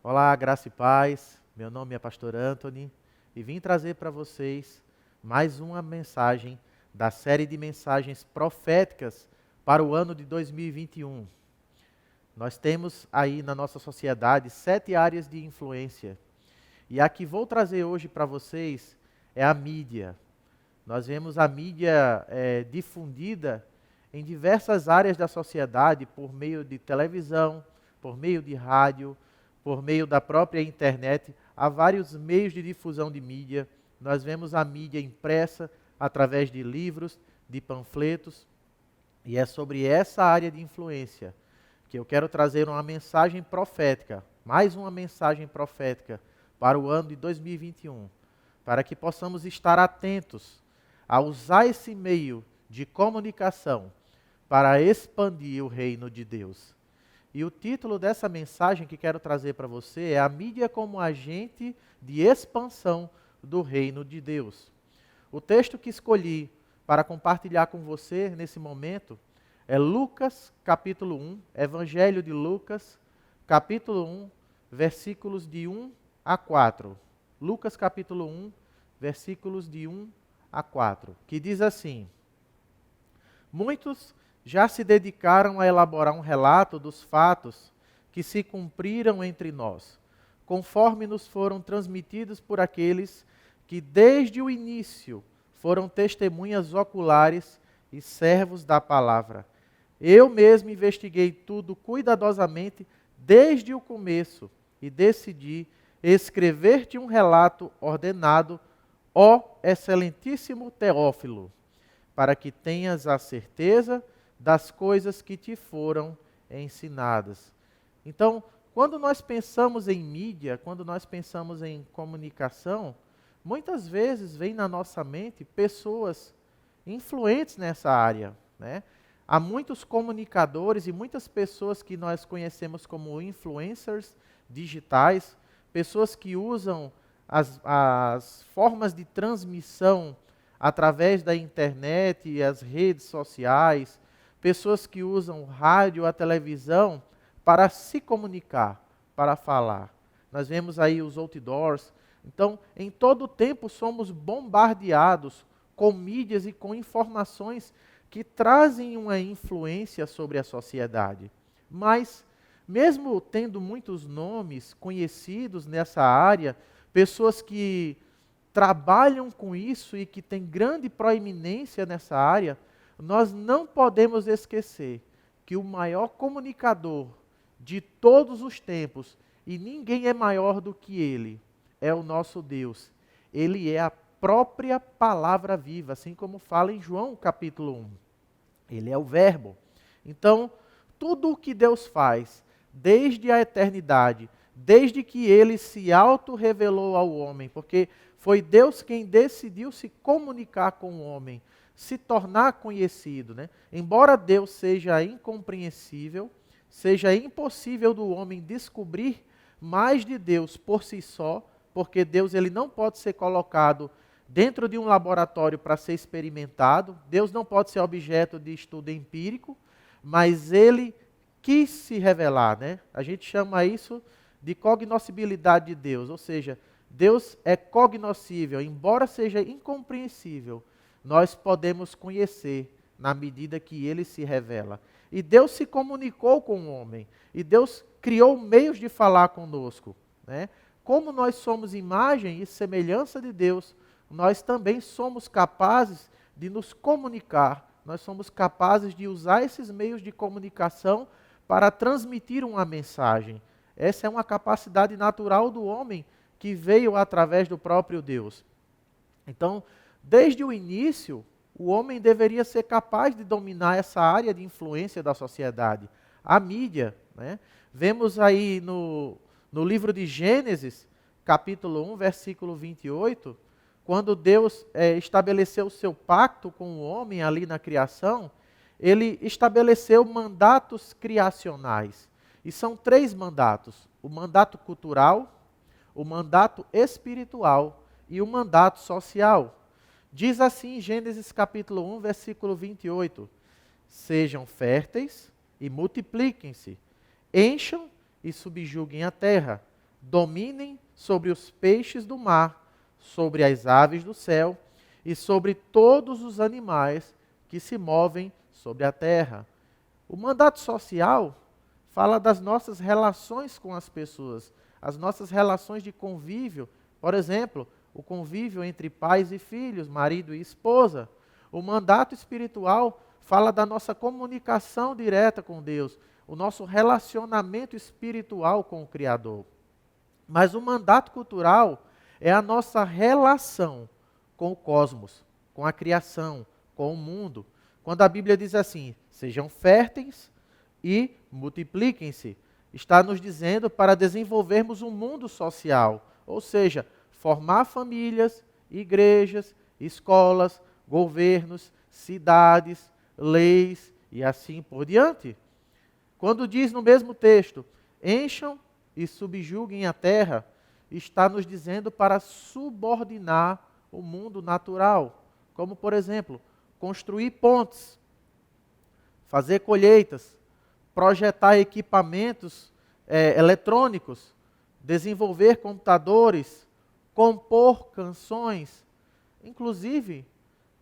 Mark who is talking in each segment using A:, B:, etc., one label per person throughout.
A: Olá, graça e paz. Meu nome é Pastor Anthony e vim trazer para vocês mais uma mensagem da série de mensagens proféticas para o ano de 2021. Nós temos aí na nossa sociedade 7 áreas de influência e a que vou trazer hoje para vocês é a mídia. Nós vemos a mídia difundida em diversas áreas da sociedade por meio de televisão, por meio de rádio, por meio da própria internet. Há vários meios de difusão de mídia. Nós vemos a mídia impressa através de livros, de panfletos. E é sobre essa área de influência que eu quero trazer uma mensagem profética, mais uma mensagem profética para o ano de 2021, para que possamos estar atentos a usar esse meio de comunicação para expandir o reino de Deus. E o título dessa mensagem que quero trazer para você é a mídia como agente de expansão do reino de Deus. O texto que escolhi para compartilhar com você nesse momento é Lucas capítulo 1, Evangelho de Lucas, capítulo 1, versículos de 1 a 4. Lucas capítulo 1, versículos de 1 a 4, que diz assim: Muitos já se dedicaram a elaborar um relato dos fatos que se cumpriram entre nós, conforme nos foram transmitidos por aqueles que desde o início foram testemunhas oculares e servos da palavra. Eu mesmo investiguei tudo cuidadosamente desde o começo e decidi escrever-te um relato ordenado, ó excelentíssimo Teófilo, para que tenhas a certeza das coisas que te foram ensinadas. Então, quando nós pensamos em mídia, quando nós pensamos em comunicação, muitas vezes vem na nossa mente pessoas influentes nessa área, né? Há muitos comunicadores e muitas pessoas que nós conhecemos como influencers digitais, pessoas que usam as formas de transmissão através da internet e as redes sociais, pessoas que usam rádio, a televisão para se comunicar, para falar. Nós vemos aí os outdoors. Então, em todo o tempo somos bombardeados com mídias e com informações que trazem uma influência sobre a sociedade. Mas, mesmo tendo muitos nomes conhecidos nessa área, pessoas que trabalham com isso e que têm grande proeminência nessa área, nós não podemos esquecer que o maior comunicador de todos os tempos, e ninguém é maior do que ele, é o nosso Deus. Ele é a própria palavra viva, assim como fala em João capítulo 1. Ele é o Verbo. Então, tudo o que Deus faz, desde a eternidade, desde que ele se auto-revelou ao homem, porque foi Deus quem decidiu se comunicar com o homem, se tornar conhecido, né? Embora Deus seja incompreensível, seja impossível do homem descobrir mais de Deus por si só, porque Deus ele não pode ser colocado dentro de um laboratório para ser experimentado, Deus não pode ser objeto de estudo empírico, mas ele quis se revelar, né? A gente chama isso de cognoscibilidade de Deus, ou seja, Deus é cognoscível, embora seja incompreensível, nós podemos conhecer na medida que ele se revela. E Deus se comunicou com o homem, e Deus criou meios de falar conosco, né? Como nós somos imagem e semelhança de Deus, nós também somos capazes de nos comunicar, nós somos capazes de usar esses meios de comunicação para transmitir uma mensagem. Essa é uma capacidade natural do homem que veio através do próprio Deus. Então, desde o início, o homem deveria ser capaz de dominar essa área de influência da sociedade, a mídia, né? Vemos aí no livro de Gênesis, capítulo 1, versículo 28, quando Deus estabeleceu o seu pacto com o homem ali na criação, ele estabeleceu mandatos criacionais. E são 3 mandatos: o mandato cultural, o mandato espiritual e o mandato social. Diz assim em Gênesis capítulo 1, versículo 28, sejam férteis e multipliquem-se, encham e subjuguem a terra, dominem sobre os peixes do mar, sobre as aves do céu e sobre todos os animais que se movem sobre a terra. O mandato social fala das nossas relações com as pessoas, as nossas relações de convívio. Por exemplo, o convívio entre pais e filhos, marido e esposa. O mandato espiritual fala da nossa comunicação direta com Deus, o nosso relacionamento espiritual com o Criador. Mas o mandato cultural é a nossa relação com o cosmos, com a criação, com o mundo. Quando a Bíblia diz assim, sejam férteis e multipliquem-se, está nos dizendo para desenvolvermos um mundo social, ou seja, formar famílias, igrejas, escolas, governos, cidades, leis e assim por diante. Quando diz no mesmo texto, encham e subjuguem a terra, está nos dizendo para subordinar o mundo natural, como por exemplo, construir pontes, fazer colheitas, projetar equipamentos eletrônicos, desenvolver computadores, compor canções, inclusive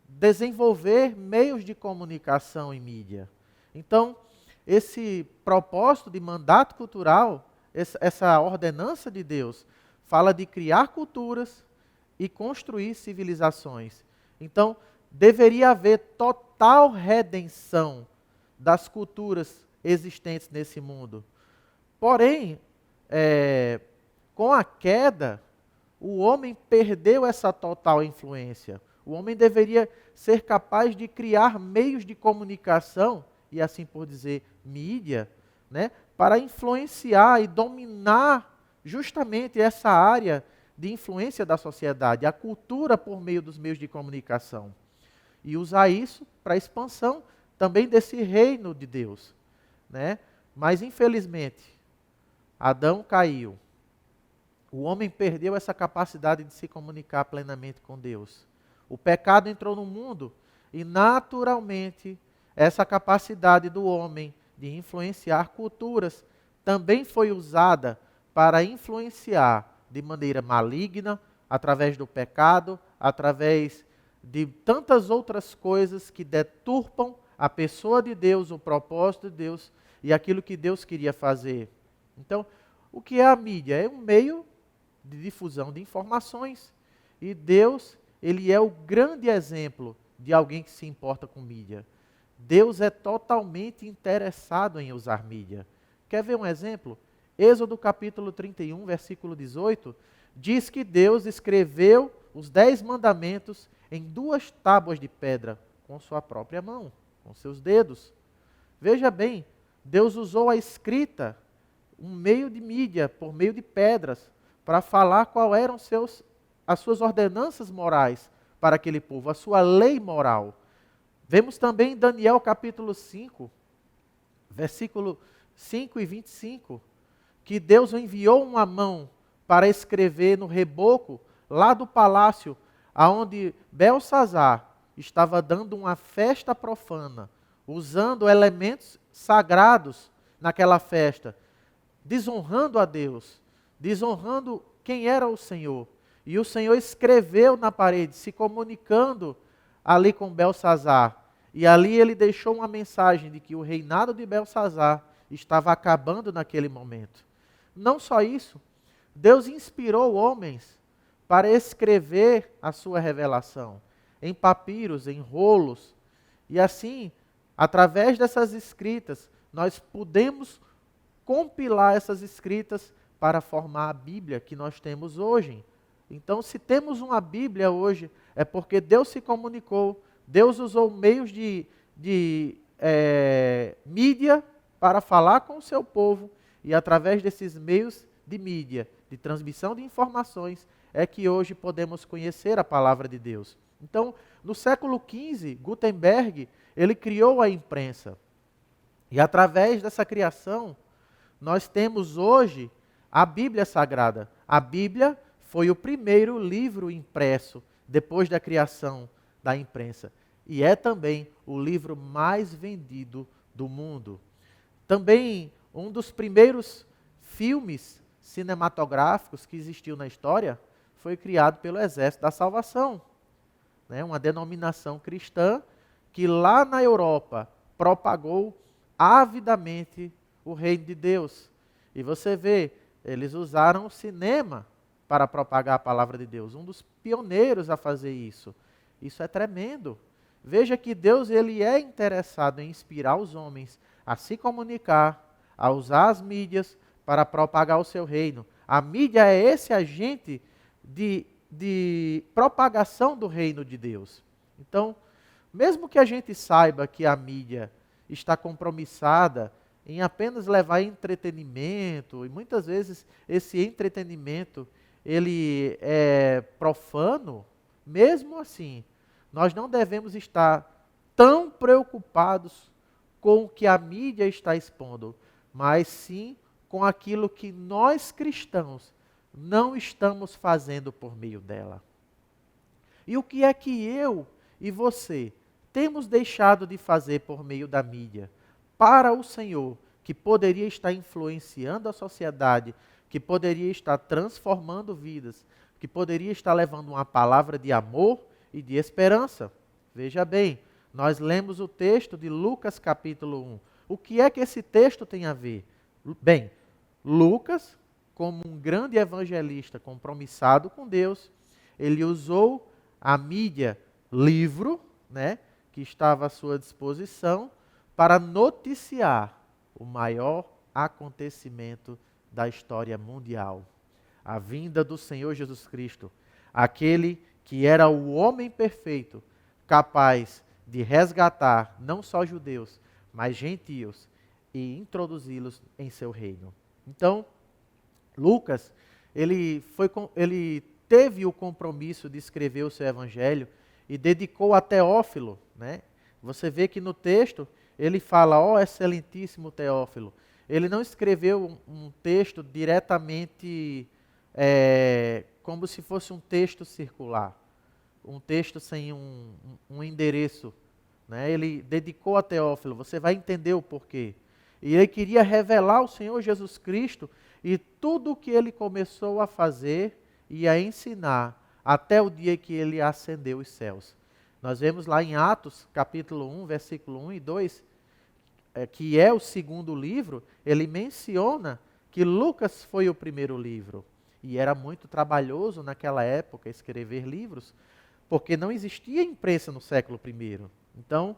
A: desenvolver meios de comunicação e mídia. Então, esse propósito de mandato cultural, essa ordenança de Deus, fala de criar culturas e construir civilizações. Então, deveria haver total redenção das culturas existentes nesse mundo. Porém, com a queda, o homem perdeu essa total influência. O homem deveria ser capaz de criar meios de comunicação, e assim por dizer, mídia, né, para influenciar e dominar justamente essa área de influência da sociedade, a cultura por meio dos meios de comunicação. E usar isso para a expansão também desse reino de Deus, né? Mas infelizmente, Adão caiu. O homem perdeu essa capacidade de se comunicar plenamente com Deus. O pecado entrou no mundo e naturalmente essa capacidade do homem de influenciar culturas também foi usada para influenciar de maneira maligna, através do pecado, através de tantas outras coisas que deturpam a pessoa de Deus, o propósito de Deus e aquilo que Deus queria fazer. Então, o que é a mídia? É um meio de difusão de informações. E Deus, ele é o grande exemplo de alguém que se importa com mídia. Deus é totalmente interessado em usar mídia. Quer ver um exemplo? Êxodo capítulo 31, versículo 18, diz que Deus escreveu os 10 mandamentos em 2 tábuas de pedra, com sua própria mão, com seus dedos. Veja bem, Deus usou a escrita, um meio de mídia, por meio de pedras, para falar qual eram as suas ordenanças morais para aquele povo, a sua lei moral. Vemos também em Daniel capítulo 5, versículo 5 e 25, que Deus enviou uma mão para escrever no reboco, lá do palácio, aonde Belsazar estava dando uma festa profana, usando elementos sagrados naquela festa, desonrando a Deus, desonrando quem era o Senhor. E o Senhor escreveu na parede, se comunicando ali com Belsazar. E ali ele deixou uma mensagem de que o reinado de Belsazar estava acabando naquele momento. Não só isso, Deus inspirou homens para escrever a sua revelação em papiros, em rolos. E assim, através dessas escritas, nós podemos compilar essas escritas para formar a Bíblia que nós temos hoje. Então, se temos uma Bíblia hoje, é porque Deus se comunicou, Deus usou meios de mídia para falar com o seu povo, e através desses meios de mídia, de transmissão de informações, é que hoje podemos conhecer a palavra de Deus. Então, no século XV, Gutenberg, ele criou a imprensa. E através dessa criação, nós temos hoje a Bíblia Sagrada. A Bíblia foi o primeiro livro impresso depois da criação da imprensa. E é também o livro mais vendido do mundo. Também um dos primeiros filmes cinematográficos que existiu na história foi criado pelo Exército da Salvação, né? Uma denominação cristã que lá na Europa propagou avidamente o reino de Deus. E você vê, eles usaram o cinema para propagar a palavra de Deus, um dos pioneiros a fazer isso. Isso é tremendo. Veja que Deus ele é interessado em inspirar os homens a se comunicar, a usar as mídias para propagar o seu reino. A mídia é esse agente de propagação do reino de Deus. Então, mesmo que a gente saiba que a mídia está compromissada em apenas levar entretenimento, e muitas vezes esse entretenimento ele é profano, mesmo assim, nós não devemos estar tão preocupados com o que a mídia está expondo, mas sim com aquilo que nós cristãos não estamos fazendo por meio dela. E o que é que eu e você temos deixado de fazer por meio da mídia para o Senhor, que poderia estar influenciando a sociedade, que poderia estar transformando vidas, que poderia estar levando uma palavra de amor e de esperança? Veja bem, nós lemos o texto de Lucas capítulo 1. O que é que esse texto tem a ver? Bem, Lucas, como um grande evangelista compromissado com Deus, ele usou a mídia livro, né, que estava à sua disposição, para noticiar o maior acontecimento da história mundial. A vinda do Senhor Jesus Cristo, aquele que era o homem perfeito, capaz de resgatar não só judeus, mas gentios e introduzi-los em seu reino. Então, Lucas, ele teve o compromisso de escrever o seu evangelho e dedicou a Teófilo, né? Você vê que no texto ele fala, ó excelentíssimo Teófilo. Ele não escreveu um texto diretamente como se fosse um texto circular, um texto sem um endereço, né? Ele dedicou a Teófilo, você vai entender o porquê. E ele queria revelar o Senhor Jesus Cristo e tudo o que ele começou a fazer e a ensinar até o dia que ele ascendeu os céus. Nós vemos lá em Atos, capítulo 1, versículo 1 e 2, que é o segundo livro, ele menciona que Lucas foi o primeiro livro. E era muito trabalhoso naquela época escrever livros, porque não existia imprensa no século I. Então,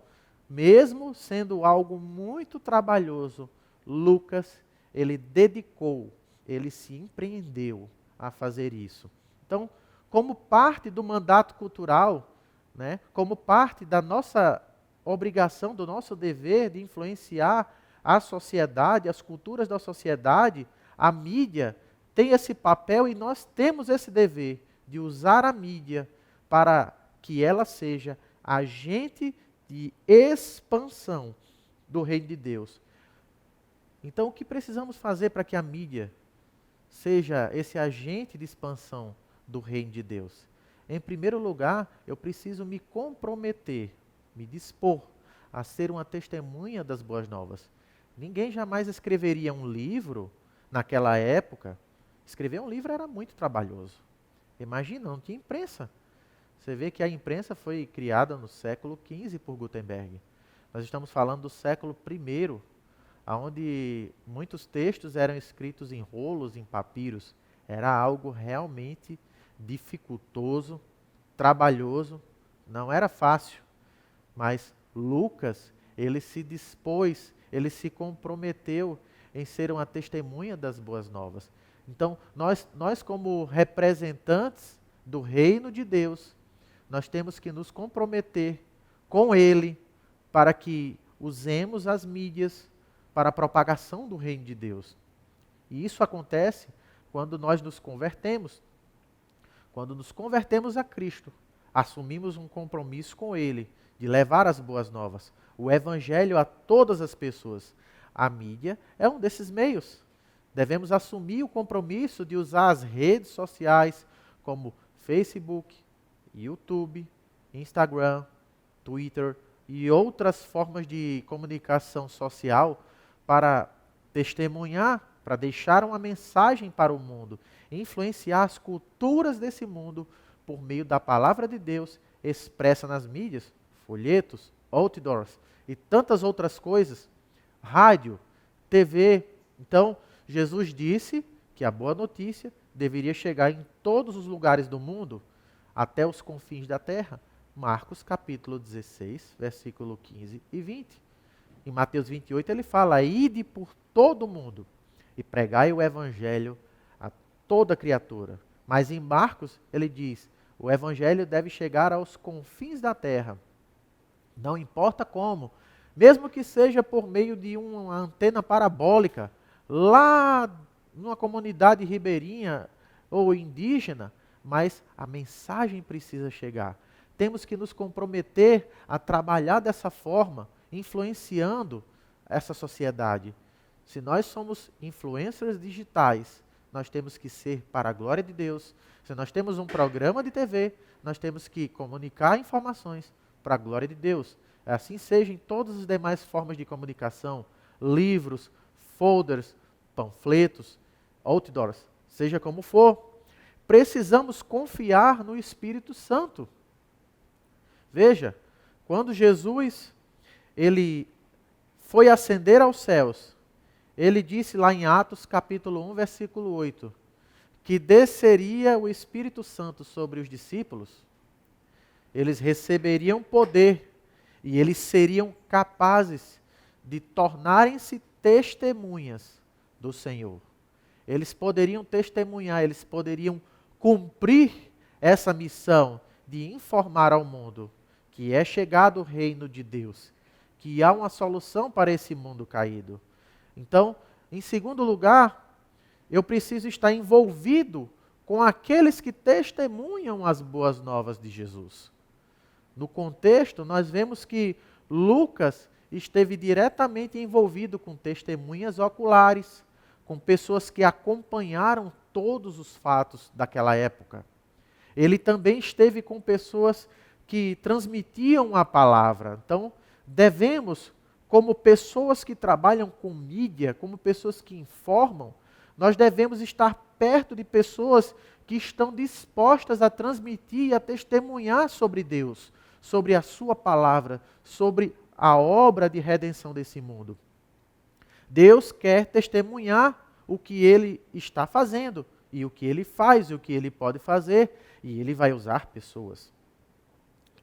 A: mesmo sendo algo muito trabalhoso, Lucas, ele dedicou, ele se empreendeu a fazer isso. Então, como parte do mandato cultural, né, como parte da nossa obrigação, do nosso dever de influenciar a sociedade, as culturas da sociedade, a mídia tem esse papel e nós temos esse dever de usar a mídia para que ela seja agente de expansão do reino de Deus. Então, o que precisamos fazer para que a mídia seja esse agente de expansão do reino de Deus? Em primeiro lugar, eu preciso me comprometer, me dispor a ser uma testemunha das boas novas. Ninguém jamais escreveria um livro naquela época. Escrever um livro era muito trabalhoso. Imagina, não tinha imprensa. Você vê que a imprensa foi criada no século XV por Gutenberg. Nós estamos falando do século I, onde muitos textos eram escritos em rolos, em papiros. Era algo realmente dificultoso, trabalhoso, não era fácil. Mas Lucas, ele se dispôs, ele se comprometeu em ser uma testemunha das boas novas. Então, nós como representantes do reino de Deus, nós temos que nos comprometer com ele para que usemos as mídias para a propagação do reino de Deus. E isso acontece quando nós nos convertemos. Quando nos convertemos a Cristo, assumimos um compromisso com ele de levar as boas novas, o evangelho a todas as pessoas. A mídia é um desses meios. Devemos assumir o compromisso de usar as redes sociais como Facebook, YouTube, Instagram, Twitter e outras formas de comunicação social para testemunhar para deixar uma mensagem para o mundo, influenciar as culturas desse mundo por meio da palavra de Deus expressa nas mídias, folhetos, outdoors e tantas outras coisas, rádio, TV. Então, Jesus disse que a boa notícia deveria chegar em todos os lugares do mundo, até os confins da terra. Marcos capítulo 16, versículo 15 e 20. Em Mateus 28 ele fala: ide por todo o mundo e pregai o evangelho a toda criatura. Mas em Marcos ele diz: o evangelho deve chegar aos confins da terra. Não importa como, mesmo que seja por meio de uma antena parabólica, lá numa comunidade ribeirinha ou indígena, mas a mensagem precisa chegar. Temos que nos comprometer a trabalhar dessa forma, influenciando essa sociedade. Se nós somos influencers digitais, nós temos que ser para a glória de Deus. Se nós temos um programa de TV, nós temos que comunicar informações para a glória de Deus. Assim seja em todas as demais formas de comunicação, livros, folders, panfletos, outdoors, seja como for. Precisamos confiar no Espírito Santo. Veja, quando Jesus ele foi ascender aos céus, ele disse lá em Atos capítulo 1, versículo 8, que desceria o Espírito Santo sobre os discípulos, eles receberiam poder e eles seriam capazes de tornarem-se testemunhas do Senhor. Eles poderiam testemunhar, eles poderiam cumprir essa missão de informar ao mundo que é chegado o reino de Deus, que há uma solução para esse mundo caído. Então, em segundo lugar, eu preciso estar envolvido com aqueles que testemunham as boas novas de Jesus. No contexto, nós vemos que Lucas esteve diretamente envolvido com testemunhas oculares, com pessoas que acompanharam todos os fatos daquela época. Ele também esteve com pessoas que transmitiam a palavra. Então, devemos, como pessoas que trabalham com mídia, como pessoas que informam, nós devemos estar perto de pessoas que estão dispostas a transmitir e a testemunhar sobre Deus, sobre a sua palavra, sobre a obra de redenção desse mundo. Deus quer testemunhar o que Ele está fazendo, e o que Ele faz, e o que Ele pode fazer, e Ele vai usar pessoas.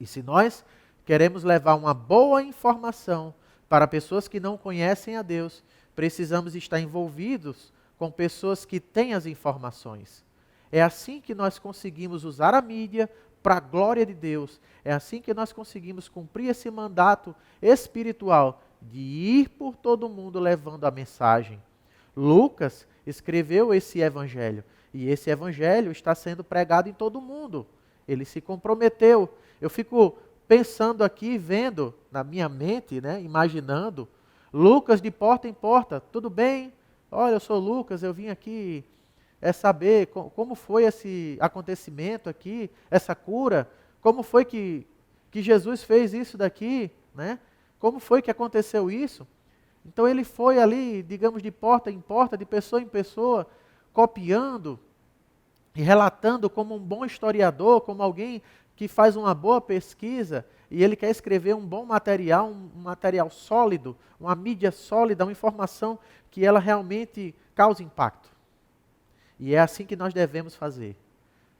A: E se nós queremos levar uma boa informação para pessoas que não conhecem a Deus, precisamos estar envolvidos com pessoas que têm as informações. É assim que nós conseguimos usar a mídia para a glória de Deus. É assim que nós conseguimos cumprir esse mandato espiritual de ir por todo mundo levando a mensagem. Lucas escreveu esse evangelho e esse evangelho está sendo pregado em todo mundo. Ele se comprometeu. Eu fico pensando aqui, vendo na minha mente, imaginando, Lucas de porta em porta. Tudo bem? Olha, eu sou Lucas, eu vim aqui saber como foi esse acontecimento aqui, essa cura, como foi que Jesus fez isso daqui, né? Como foi que aconteceu isso? Então ele foi ali, digamos, de porta em porta, de pessoa em pessoa, copiando e relatando como um bom historiador, como alguém que faz uma boa pesquisa e ele quer escrever um bom material, um material sólido, uma mídia sólida, uma informação que ela realmente cause impacto. E é assim que nós devemos fazer.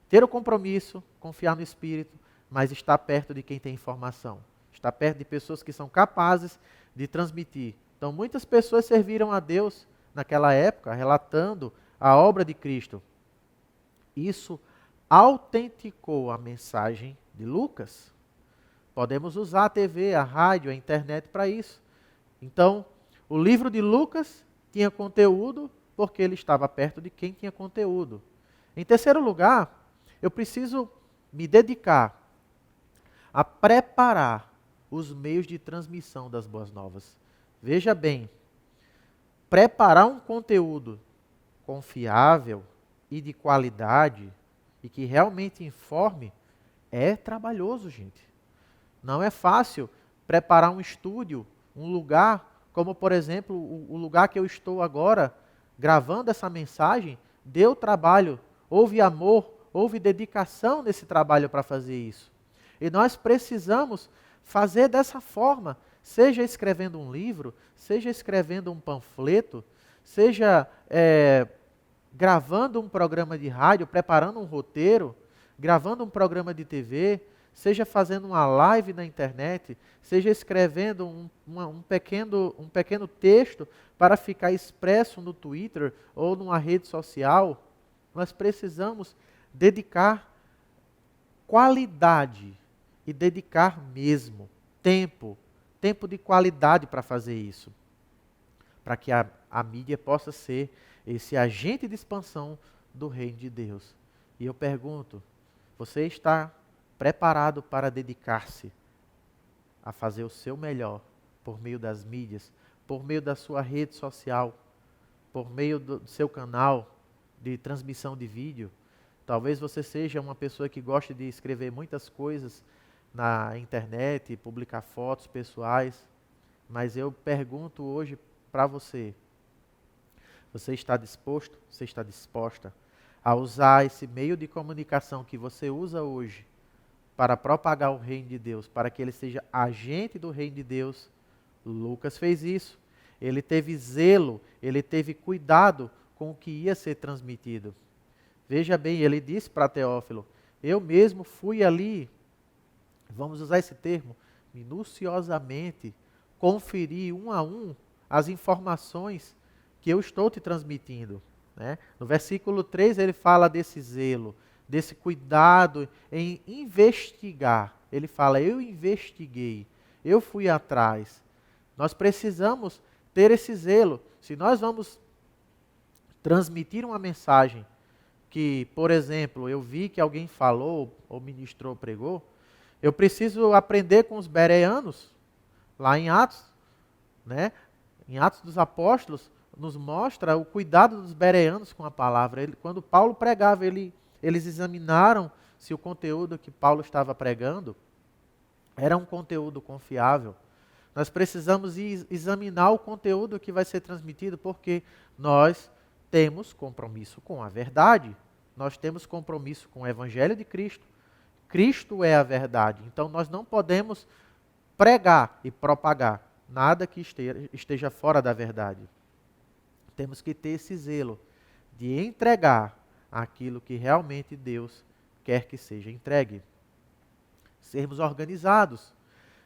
A: Ter o compromisso, confiar no Espírito, mas estar perto de quem tem informação. Estar perto de pessoas que são capazes de transmitir. Então, muitas pessoas serviram a Deus naquela época, relatando a obra de Cristo. Isso autenticou a mensagem de Lucas. Podemos usar a TV, a rádio, a internet para isso. Então, o livro de Lucas tinha conteúdo porque ele estava perto de quem tinha conteúdo. Em terceiro lugar, eu preciso me dedicar a preparar os meios de transmissão das boas novas. Veja bem, preparar um conteúdo confiável e de qualidade e que realmente informe é trabalhoso, gente. Não é fácil preparar um estúdio, um lugar, como por exemplo o lugar que eu estou agora, gravando essa mensagem, deu trabalho, houve amor, houve dedicação nesse trabalho para fazer isso. E nós precisamos fazer dessa forma, seja escrevendo um livro, seja escrevendo um panfleto, seja gravando um programa de rádio, preparando um roteiro, gravando um programa de TV, seja fazendo uma live na internet, seja escrevendo um pequeno texto para ficar expresso no Twitter ou numa rede social, nós precisamos dedicar qualidade e dedicar mesmo tempo de qualidade para fazer isso, para que a mídia possa ser esse agente de expansão do reino de Deus. E eu pergunto, você está preparado para dedicar-se a fazer o seu melhor por meio das mídias, por meio da sua rede social, por meio do seu canal de transmissão de vídeo? Talvez você seja uma pessoa que goste de escrever muitas coisas na internet, publicar fotos pessoais, mas eu pergunto hoje para você, você está disposto, você está disposta a usar esse meio de comunicação que você usa hoje para propagar o reino de Deus, para que ele seja agente do reino de Deus? Lucas fez isso. Ele teve zelo, ele teve cuidado com o que ia ser transmitido. Veja bem, ele disse para Teófilo, eu mesmo fui ali, vamos usar esse termo, minuciosamente, conferir um a um as informações que eu estou te transmitindo. Né? No versículo 3 ele fala desse zelo, desse cuidado em investigar. Ele fala, eu investiguei, eu fui atrás. Nós precisamos ter esse zelo. Se nós vamos transmitir uma mensagem que, por exemplo, eu vi que alguém falou, ou ministrou, pregou, eu preciso aprender com os bereanos, lá em Atos, né? Em Atos dos Apóstolos, nos mostra o cuidado dos bereanos com a palavra. Quando Paulo pregava, eles examinaram se o conteúdo que Paulo estava pregando era um conteúdo confiável. Nós precisamos examinar o conteúdo que vai ser transmitido, porque nós temos compromisso com a verdade. Nós temos compromisso com o Evangelho de Cristo. Cristo é a verdade. Então nós não podemos pregar e propagar nada que esteja fora da verdade. Temos que ter esse zelo de entregar aquilo que realmente Deus quer que seja entregue. Sermos organizados.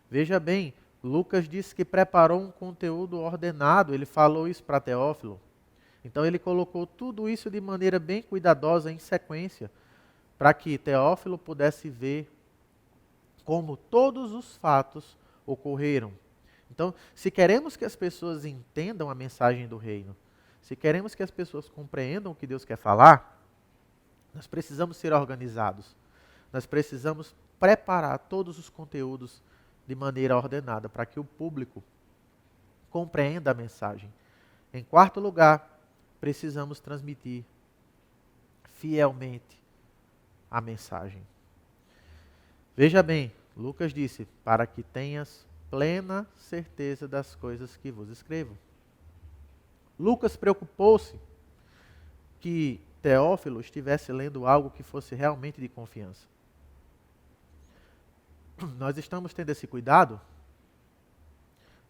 A: Veja bem, Lucas disse que preparou um conteúdo ordenado, ele falou isso para Teófilo. Então ele colocou tudo isso de maneira bem cuidadosa em sequência, para que Teófilo pudesse ver como todos os fatos ocorreram. Então, se queremos que as pessoas entendam a mensagem do reino, se queremos que as pessoas compreendam o que Deus quer falar, nós precisamos ser organizados. Nós precisamos preparar todos os conteúdos de maneira ordenada para que o público compreenda a mensagem. Em quarto lugar, precisamos transmitir fielmente a mensagem. Veja bem, Lucas disse, para que tenhas plena certeza das coisas que vos escrevo. Lucas preocupou-se que Teófilo estivesse lendo algo que fosse realmente de confiança. Nós estamos tendo esse cuidado?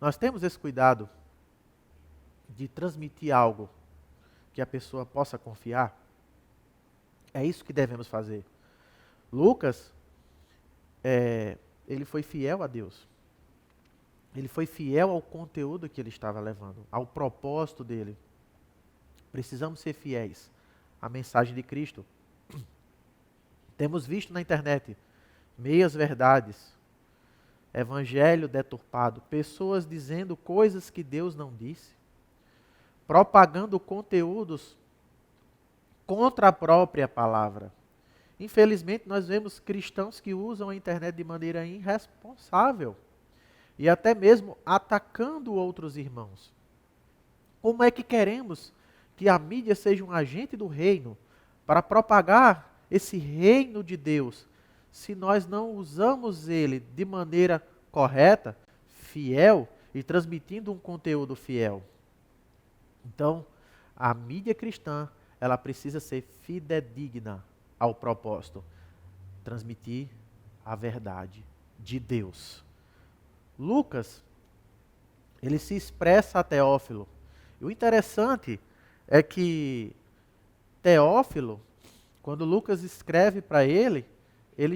A: Nós temos esse cuidado de transmitir algo que a pessoa possa confiar? É isso que devemos fazer. Lucas, ele foi fiel a Deus. Ele foi fiel ao conteúdo que ele estava levando, ao propósito dele. Precisamos ser fiéis à mensagem de Cristo. Temos visto na internet meias verdades, evangelho deturpado, pessoas dizendo coisas que Deus não disse, propagando conteúdos contra a própria palavra. Infelizmente, nós vemos cristãos que usam a internet de maneira irresponsável e até mesmo atacando outros irmãos. Como é que queremos que a mídia seja um agente do reino para propagar esse reino de Deus, se nós não usamos ele de maneira correta, fiel e transmitindo um conteúdo fiel? Então, a mídia cristã, ela precisa ser fidedigna ao propósito, transmitir a verdade de Deus. Lucas, ele se expressa a Teófilo. E o interessante é que Teófilo, quando Lucas escreve para ele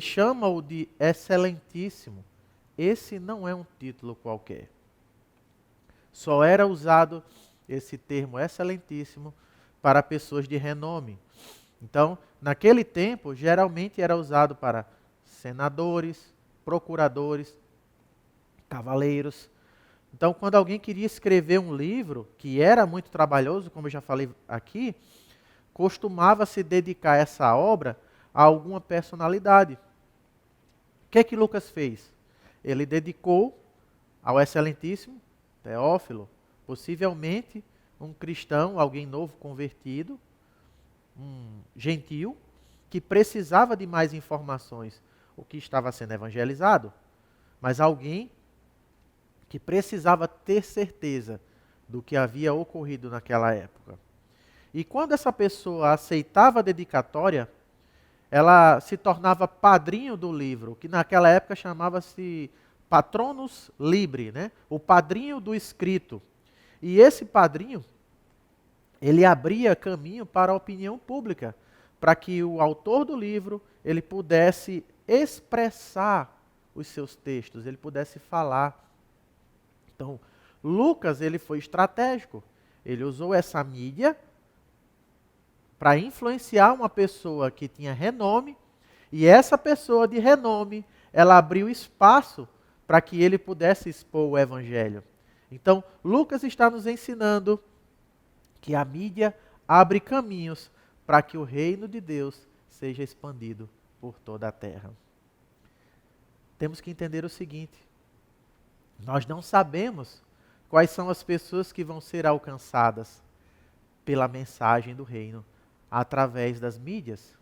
A: chama-o de excelentíssimo. Esse não é um título qualquer. Só era usado esse termo excelentíssimo para pessoas de renome. Então, naquele tempo, geralmente era usado para senadores, procuradores, cavaleiros. Então, quando alguém queria escrever um livro, que era muito trabalhoso, como eu já falei aqui, costumava se dedicar essa obra a alguma personalidade. O que é que Lucas fez? Ele dedicou ao excelentíssimo Teófilo, possivelmente um cristão, alguém novo convertido, um gentil, que precisava de mais informações, o que estava sendo evangelizado, mas alguém que precisava ter certeza do que havia ocorrido naquela época. E quando essa pessoa aceitava a dedicatória, ela se tornava padrinho do livro, que naquela época chamava-se patronus libri, né? O padrinho do escrito. E esse padrinho, ele abria caminho para a opinião pública, para que o autor do livro, ele pudesse expressar os seus textos, ele pudesse falar. Então, Lucas, ele foi estratégico. Ele usou essa mídia para influenciar uma pessoa que tinha renome, e essa pessoa de renome, ela abriu espaço para que ele pudesse expor o evangelho. Então, Lucas está nos ensinando que a mídia abre caminhos para que o reino de Deus seja expandido por toda a terra. Temos que entender o seguinte: nós não sabemos quais são as pessoas que vão ser alcançadas pela mensagem do reino através das mídias,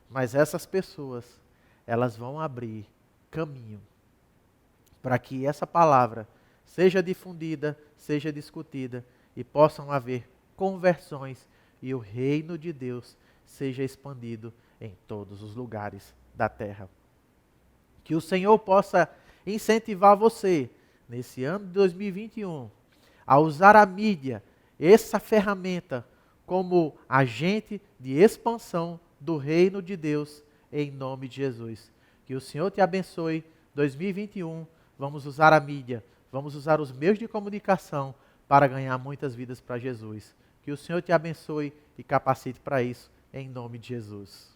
A: mas essas pessoas, elas vão abrir caminho para que essa palavra seja difundida, seja discutida e possam haver conversões e o reino de Deus seja expandido em todos os lugares da terra. Que o Senhor possa incentivar você, nesse ano de 2021, a usar a mídia, essa ferramenta, como agente de expansão do reino de Deus, em nome de Jesus. Que o Senhor te abençoe. 2021, vamos usar a mídia, vamos usar os meios de comunicação para ganhar muitas vidas para Jesus. Que o Senhor te abençoe e capacite para isso, em nome de Jesus.